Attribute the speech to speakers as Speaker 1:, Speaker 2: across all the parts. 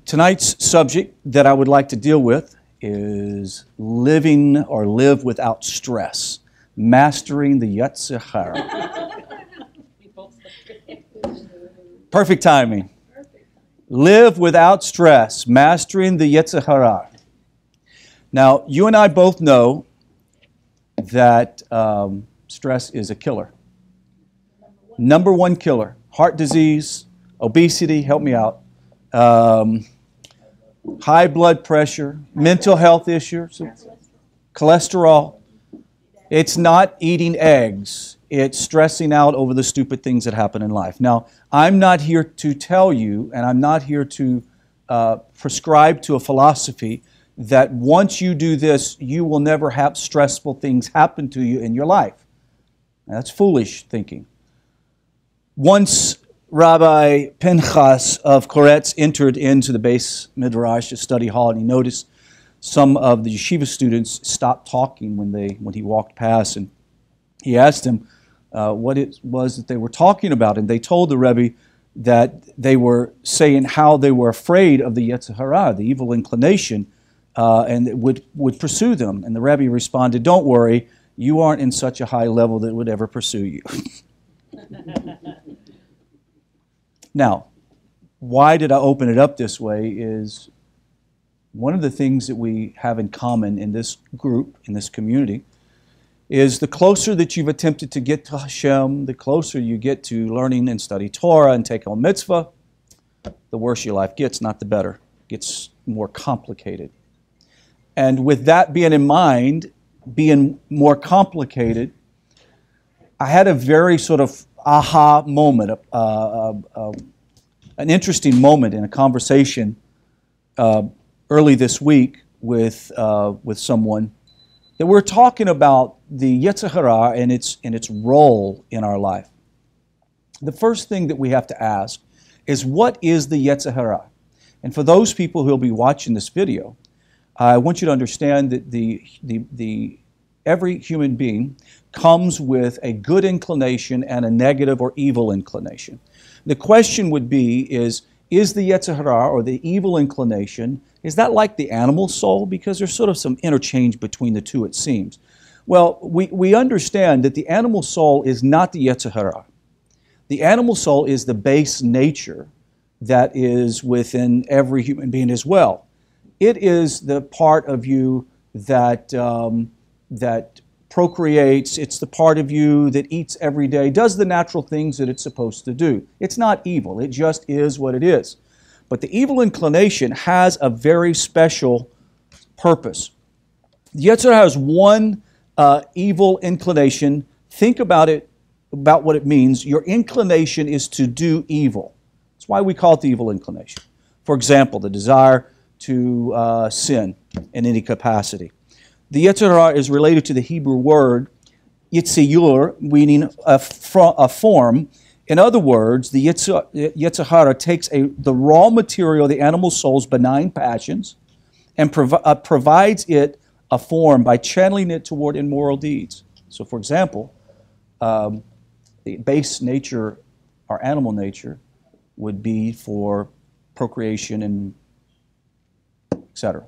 Speaker 1: Tonight's subject that I would like to deal with is living or live without stress, mastering the Yetzer Hara. Perfect timing. Live without stress, mastering the Yetzer Hara. Now, you and I both know that stress is a killer. Number one killer. Heart disease, obesity, help me out. High blood pressure, mental health issues, cholesterol. It's not eating eggs. It's stressing out over the stupid things that happen in life. Now, I'm not here to tell you, and I'm not here to prescribe to a philosophy that once you do this, you will never have stressful things happen to you in your life. That's foolish thinking. Once Rabbi Pinchas of Koretz entered into the Beis Midrash, the study hall, and he noticed some of the yeshiva students stopped talking when he walked past, and he asked him what it was that they were talking about, and they told the Rebbe that they were saying how they were afraid of the Yetzer Hara, the evil inclination, and it would pursue them. And the Rebbe responded, "Don't worry, you aren't in such a high level that it would ever pursue you." Now, why did I open it up this way is one of the things that we have in common in this group, in this community, is the closer that you've attempted to get to Hashem, the closer you get to learning and study Torah and take on mitzvah, the worse your life gets, not the better. It gets more complicated. And with that being in mind, being more complicated, I had a very sort of aha moment, an interesting moment in a conversation early this week with someone that we're talking about the Yetzer Hara and its role in our life. The first thing that we have to ask is, what is the Yetzer Hara? And for those people who will be watching this video, I want you to understand that every human being comes with a good inclination and a negative or evil inclination. The question would be, is the Yetzer Hara, or the evil inclination, is that like the animal soul? Because there's sort of some interchange between the two, it seems. Well, we understand that the animal soul is not the Yetzer Hara. The animal soul is the base nature that is within every human being as well. It is the part of you that procreates. It's the part of you that eats every day, does the natural things that it's supposed to do. It's not evil. It just is what it is. But the evil inclination has a very special purpose. The Yetzer Hara has one evil inclination. Think about it, about what it means. Your inclination is to do evil. That's why we call it the evil inclination. For example, the desire to sin in any capacity. The Yetzer Hara is related to the Hebrew word yitziyur, meaning a form. In other words, the Yetzer Hara takes the raw material, the animal soul's benign passions, and provides it a form by channeling it toward immoral deeds. So, for example, the base nature, our animal nature, would be for procreation and etc.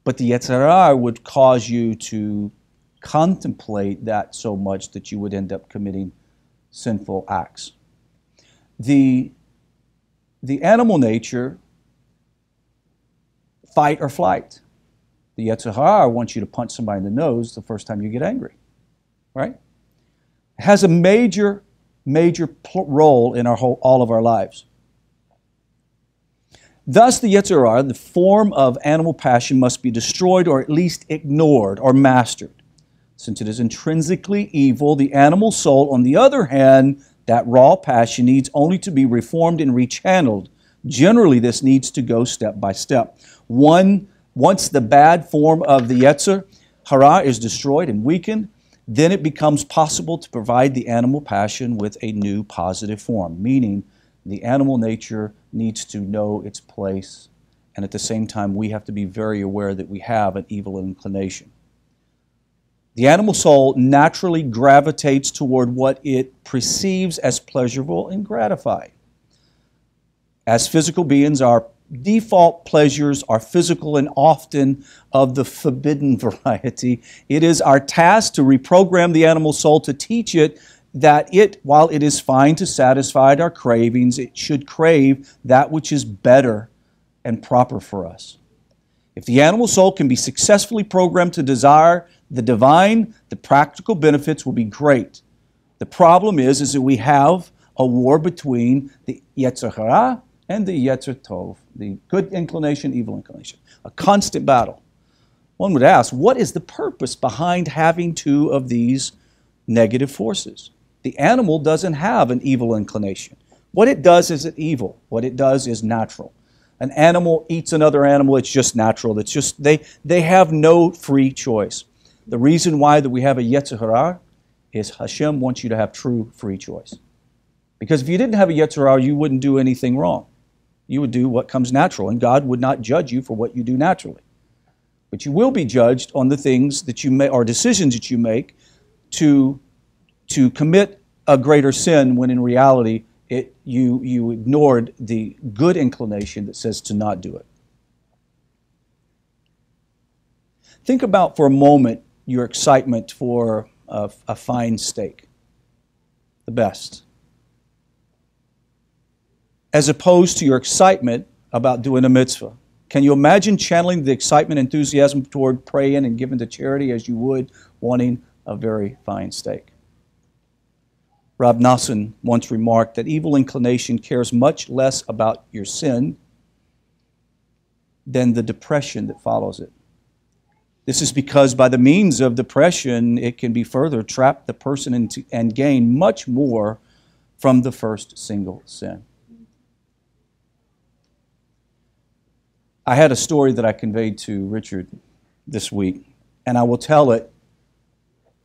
Speaker 1: But the Yetzer Hara would cause you to contemplate that so much that you would end up committing sinful acts. The animal nature, fight or flight. The Yetzer Hara wants you to punch somebody in the nose the first time you get angry, right? It has a major role in all of our lives. Thus, the Yetzer Hara, the form of animal passion, must be destroyed or at least ignored or mastered. Since it is intrinsically evil, the animal soul, on the other hand, that raw passion needs only to be reformed and rechanneled. Generally, this needs to go step by step. Once the bad form of the Yetzer Hara is destroyed and weakened, then it becomes possible to provide the animal passion with a new positive form, meaning the animal nature needs to know its place, and at the same time we have to be very aware that we have an evil inclination. The animal soul naturally gravitates toward what it perceives as pleasurable and gratifying. As physical beings, our default pleasures are physical and often of the forbidden variety. It is our task to reprogram the animal soul to teach it that while it is fine to satisfy our cravings, it should crave that which is better and proper for us. If the animal soul can be successfully programmed to desire the divine, the practical benefits will be great. The problem is that we have a war between the Yetzer Hara and the Yetzer Tov, the good inclination, evil inclination, a constant battle. One would ask, what is the purpose behind having two of these negative forces? The animal doesn't have an evil inclination. What it does isn't evil. What it does is natural. An animal eats another animal, it's just natural. It's just they have no free choice. The reason why that we have a Yetzer Hara is Hashem wants you to have true free choice. Because if you didn't have a Yetzer Hara, you wouldn't do anything wrong. You would do what comes natural, and God would not judge you for what you do naturally. But you will be judged on the things that you make, or decisions that you make to commit a greater sin when in reality you ignored the good inclination that says to not do it. Think about for a moment your excitement for a fine steak, the best, as opposed to your excitement about doing a mitzvah. Can you imagine channeling the excitement and enthusiasm toward praying and giving to charity as you would wanting a very fine steak? Rabbi Noson once remarked that evil inclination cares much less about your sin than the depression that follows it. This is because by the means of depression, it can be further trap the person into, and gain much more from the first single sin. I had a story that I conveyed to Richard this week, and I will tell it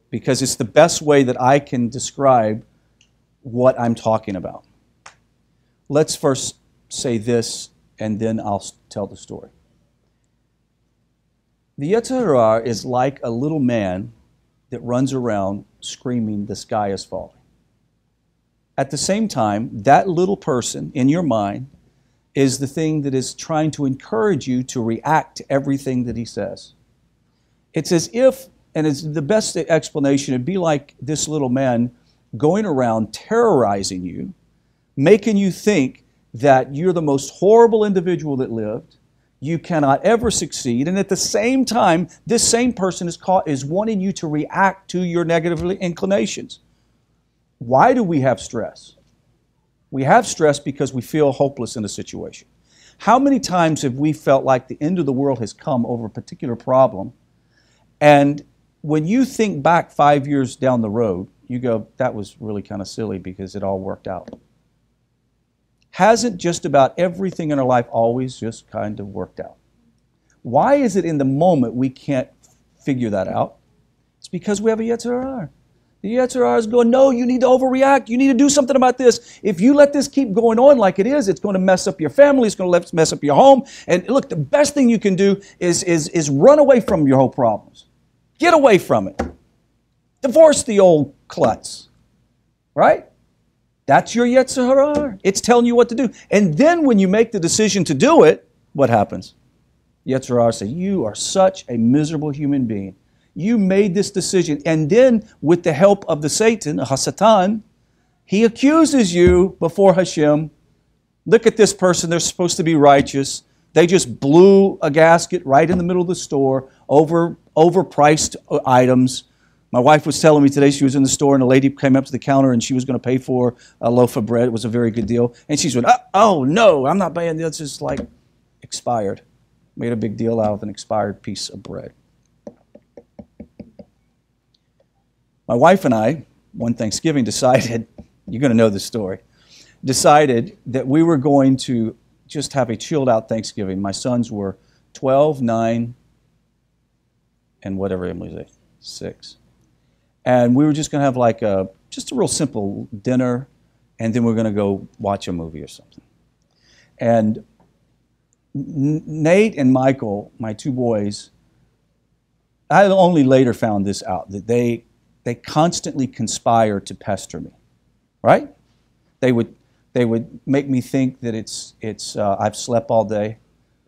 Speaker 1: because it's the best way that I can describe what I'm talking about. Let's first say this, and then I'll tell the story. The Yetzer Hara is like a little man that runs around screaming, "The sky is falling." At the same time, that little person in your mind is the thing that is trying to encourage you to react to everything that he says. It's as if, and it's the best explanation, it'd be like this little man going around terrorizing you, making you think that you're the most horrible individual that lived, you cannot ever succeed, and at the same time, this same person is wanting you to react to your negative inclinations. Why do we have stress? We have stress because we feel hopeless in a situation. How many times have we felt like the end of the world has come over a particular problem, and when you think back 5 years down the road, you go, that was really kind of silly because it all worked out. Hasn't just about everything in our life always just kind of worked out? Why is it in the moment we can't figure that out? It's because we have a Yetzer Hara. The Yetzer Hara is going, no, you need to overreact. You need to do something about this. If you let this keep going on like it is, it's going to mess up your family. It's going to mess up your home. And look, the best thing you can do is run away from your whole problems. Get away from it. Divorce the old klutz, right? That's your Yetzer Hara. It's telling you what to do. And then when you make the decision to do it, what happens? Yetzer Hara says, you are such a miserable human being. You made this decision. And then with the help of the Satan, Hasatan, he accuses you before Hashem. Look at this person. They're supposed to be righteous. They just blew a gasket right in the middle of the store, overpriced items. My wife was telling me today she was in the store and a lady came up to the counter and she was going to pay for a loaf of bread. It was a very good deal. And she said, oh, no, I'm not paying. It's just like expired. Made a big deal out of an expired piece of bread. My wife and I, one Thanksgiving, decided, you're going to know this story, decided that we were going to just have a chilled out Thanksgiving. My sons were 12, 9, and whatever Emily's age, 6. And we were just going to have like just a real simple dinner, and then we're going to go watch a movie or something. And Nate and Michael, my two boys, I only later found this out, that they constantly conspire to pester me, right? They They would make me think that I've slept all day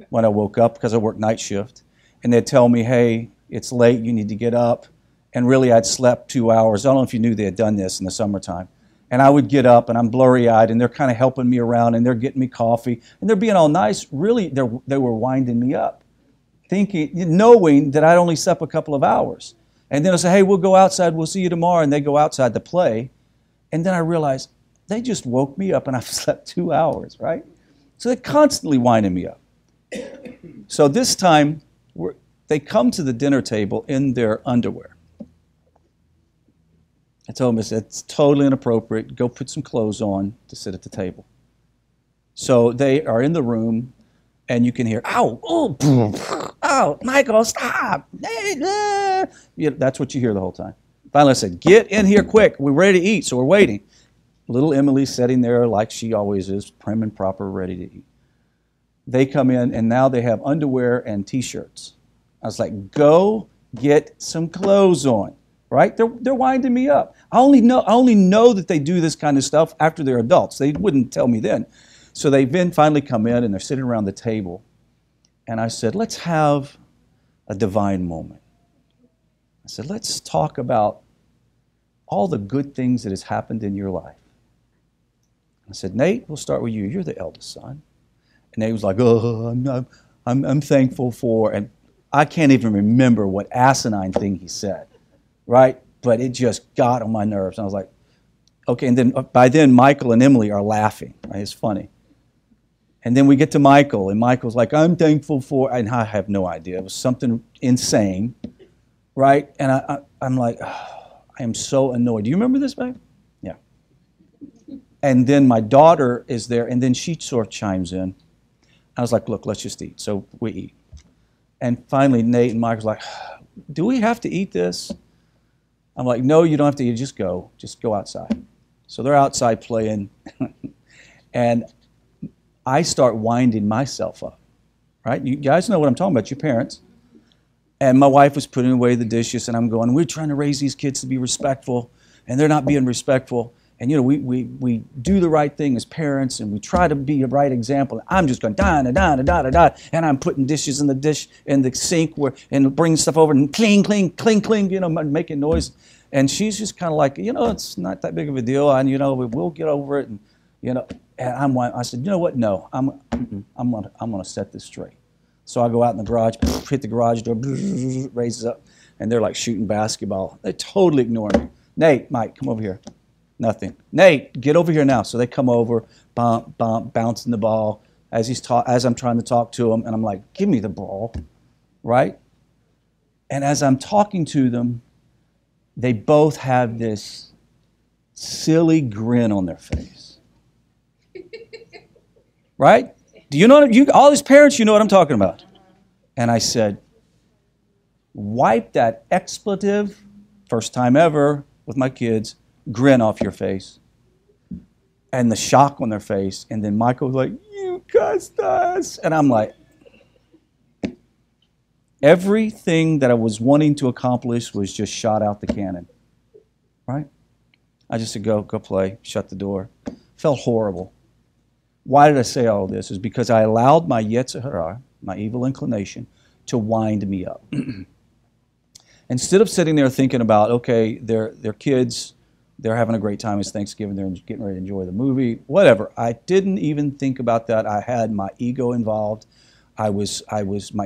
Speaker 1: when I woke up because I work night shift. And they'd tell me, hey, it's late, you need to get up. And really, I'd slept 2 hours. I don't know if you knew they had done this in the summertime. And I would get up, and I'm blurry-eyed, and they're kind of helping me around, and they're getting me coffee. And they're being all nice. Really, they were winding me up, knowing that I'd only slept a couple of hours. And then I say, hey, we'll go outside, we'll see you tomorrow. And they go outside to play. And then I realized they just woke me up, and I've slept 2 hours, right? So they're constantly winding me up. So this time, they come to the dinner table in their underwear. I told them, I said, it's totally inappropriate. Go put some clothes on to sit at the table. So they are in the room, and you can hear, ow, oh, ow, Michael, stop. That's what you hear the whole time. Finally, I said, get in here quick. We're ready to eat, so we're waiting. Little Emily's sitting there like she always is, prim and proper, ready to eat. They come in, and now they have underwear and T-shirts. I was like, go get some clothes on. Right? They're winding me up. I only know that they do this kind of stuff after they're adults. They wouldn't tell me then. So they then finally come in, and they're sitting around the table. And I said, let's have a divine moment. I said, let's talk about all the good things that has happened in your life. I said, Nate, we'll start with you. You're the eldest son. And Nate was like, oh, I'm thankful for, and I can't even remember what asinine thing he said. Right? But it just got on my nerves. And I was like, okay. And then by then, Michael and Emily are laughing. Right? It's funny. And then we get to Michael, and Michael's like, I'm thankful for, and I have no idea. It was something insane. Right? And I'm like, oh, I am so annoyed. Do you remember this, babe? Yeah. And then my daughter is there, and then she sort of chimes in. I was like, look, let's just eat. So we eat. And finally, Nate and Michael's like, do we have to eat this? I'm like, no, you don't have to eat. Just go outside. So they're outside playing, and I start winding myself up, right? You guys know what I'm talking about, your parents. And my wife was putting away the dishes, and I'm going, we're trying to raise these kids to be respectful, and they're not being respectful. And, we do the right thing as parents, and we try to be a right example. I'm just going, and I'm putting dishes in the sink and bringing stuff over, and cling, cling, cling, cling, making noise. And she's just kind of like, it's not that big of a deal, and, we'll get over it. And, and I said, you know what? No, I'm going to set this straight. So I go out in the garage, hit the garage door, raises up, and they're like shooting basketball. They totally ignore me. Nate, Mike, come over here. Nothing. Nate, get over here now. So they come over, bump, bouncing the ball as I'm trying to talk to them, and I'm like, give me the ball, right? And as I'm talking to them, they both have this silly grin on their face, right? Do you know all these parents? You know what I'm talking about? And I said, wipe that expletive, first time ever with my kids, grin off your face, and the shock on their face. And then Michael was like, you cussed us. And I'm like, everything that I was wanting to accomplish was just shot out the cannon, right? I just said, go play, shut the door. Felt horrible. Why did I say all this? Is because I allowed my Yetzer Hara, my evil inclination, to wind me up. Instead of sitting there thinking about, okay, they're kids, they're having a great time. It's Thanksgiving. They're getting ready to enjoy the movie. Whatever. I didn't even think about that. I had my ego involved. My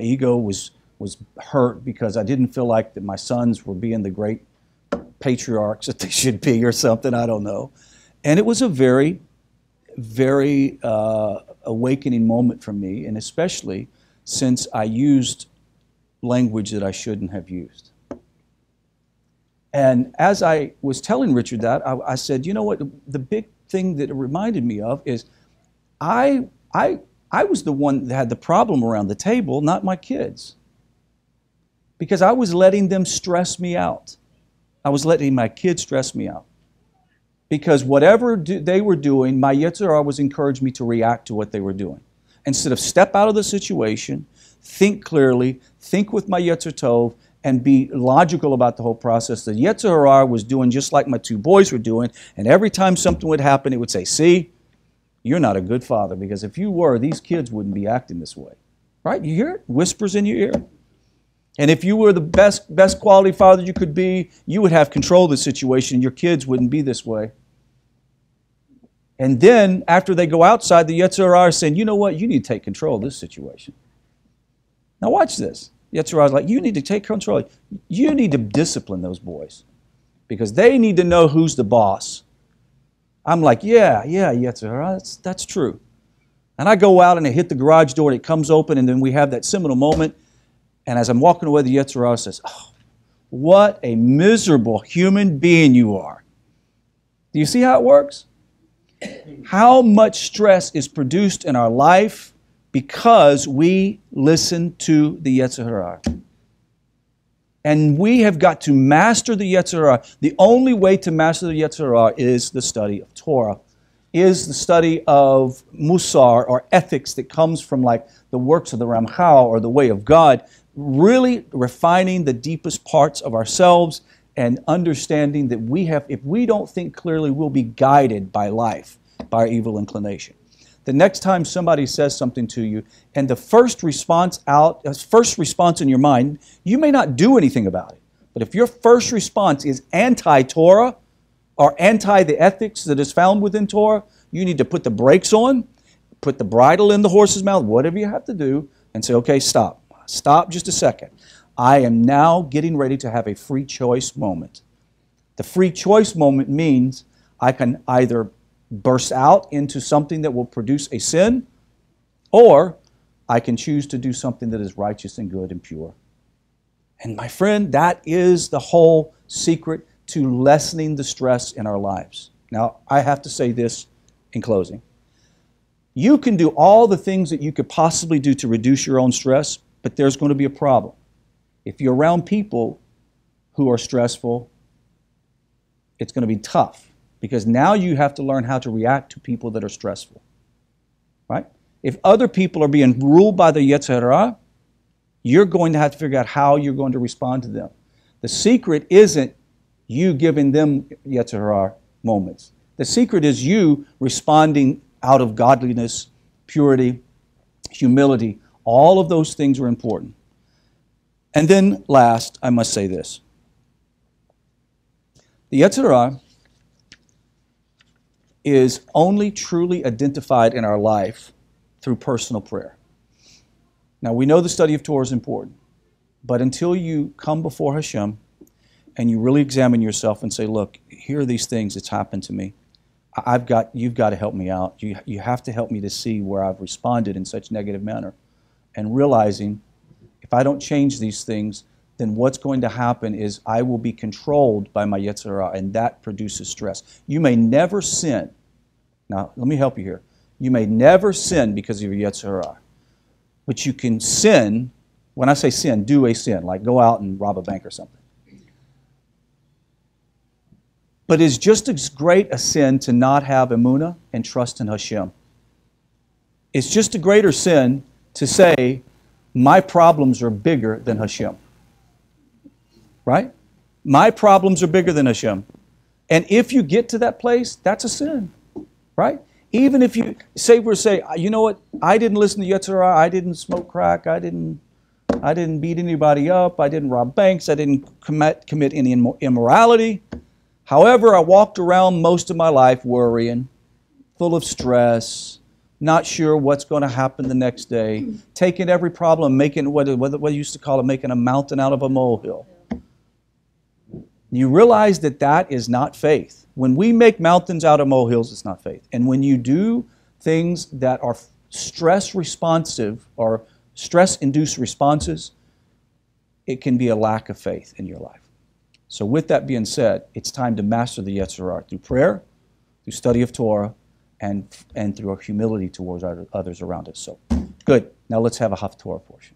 Speaker 1: ego was hurt because I didn't feel like that my sons were being the great patriarchs that they should be or something. I don't know. And it was a very, very awakening moment for me, and especially since I used language that I shouldn't have used. And as I was telling Richard that, I said, you know what, the big thing that it reminded me of is I was the one that had the problem around the table, not my kids. Because I was letting them stress me out. I was letting my kids stress me out. Because whatever they were doing, my Yetzer Hara was encouraging me to react to what they were doing. Instead of step out of the situation, think clearly, think with my Yetzer Tov, and be logical about the whole process. The Yetzer Hara was doing just like my two boys were doing, and every time something would happen, it would say, see, you're not a good father, because if you were, these kids wouldn't be acting this way. Right? You hear it? Whispers in your ear. And if you were the best quality father you could be, you would have control of the situation. Your kids wouldn't be this way. And then, after they go outside, the Yetzer Hara is saying, you know what? You need to take control of this situation. Now watch this. Yetzer Hara is like, you need to take control. You need to discipline those boys, because they need to know who's the boss. I'm like, yeah, Yetzer Hara, that's true. And I go out and I hit the garage door and it comes open, and then we have that seminal moment. And as I'm walking away, the Yetzer Hara says, oh, what a miserable human being you are. Do you see how it works? How much stress is produced in our life because we listen to the Yetzer Hara. And we have got to master the Yetzer Hara. The only way to master the Yetzer Hara is the study of Torah, is the study of Musar, or ethics, that comes from like the works of the Ramchal or the way of God, really refining the deepest parts of ourselves and understanding that we have, if we don't think clearly, we'll be guided by life, by our evil inclination. The next time somebody says something to you, and the first response in your mind, you may not do anything about it. But if your first response is anti-Torah or anti the ethics that is found within Torah, you need to put the brakes on, put the bridle in the horse's mouth, whatever you have to do, and say, okay, stop. Stop just a second. I am now getting ready to have a free choice moment. The free choice moment means I can either burst out into something that will produce a sin, or I can choose to do something that is righteous and good and pure. And my friend, that is the whole secret to lessening the stress in our lives. Now, I have to say this in closing. You can do all the things that you could possibly do to reduce your own stress, but there's going to be a problem. If you're around people who are stressful, it's going to be tough, because now you have to learn how to react to people that are stressful. Right? If other people are being ruled by the Yetzer Hara, you're going to have to figure out how you're going to respond to them. The secret isn't you giving them Yetzer Hara moments. The secret is you responding out of godliness, purity, humility. All of those things are important. And then last, I must say this. The Yetzer Hara is only truly identified in our life through personal prayer. Now, we know the study of Torah is important, but until you come before Hashem and you really examine yourself and say, look, here are these things that's happened to me. You've got to help me out. You have to help me to see where I've responded in such negative manner. And realizing, if I don't change these things, then what's going to happen is I will be controlled by my Yetzer Hara, and that produces stress. You may never sin. Now, let me help you here. You may never sin because of your Yetzer Hara. But you can sin, when I say sin, do a sin, like go out and rob a bank or something. But it's just as great a sin to not have emunah and trust in Hashem. It's just a greater sin to say, my problems are bigger than Hashem. Right? My problems are bigger than Hashem. And if you get to that place, that's a sin. Right? Even if you say, you know what, I didn't listen to Yetzer Hara, I didn't smoke crack, I didn't beat anybody up, I didn't rob banks, I didn't commit any immorality. However, I walked around most of my life worrying, full of stress, not sure what's going to happen the next day, taking every problem, making what you used to call it, making a mountain out of a molehill. You realize that that is not faith. When we make mountains out of molehills, it's not faith. And when you do things that are stress responsive or stress-induced responses, it can be a lack of faith in your life. So with that being said, it's time to master the Yetzer Hara through prayer, through study of Torah, and through our humility towards others around us. So, good. Now let's have a Haftorah portion.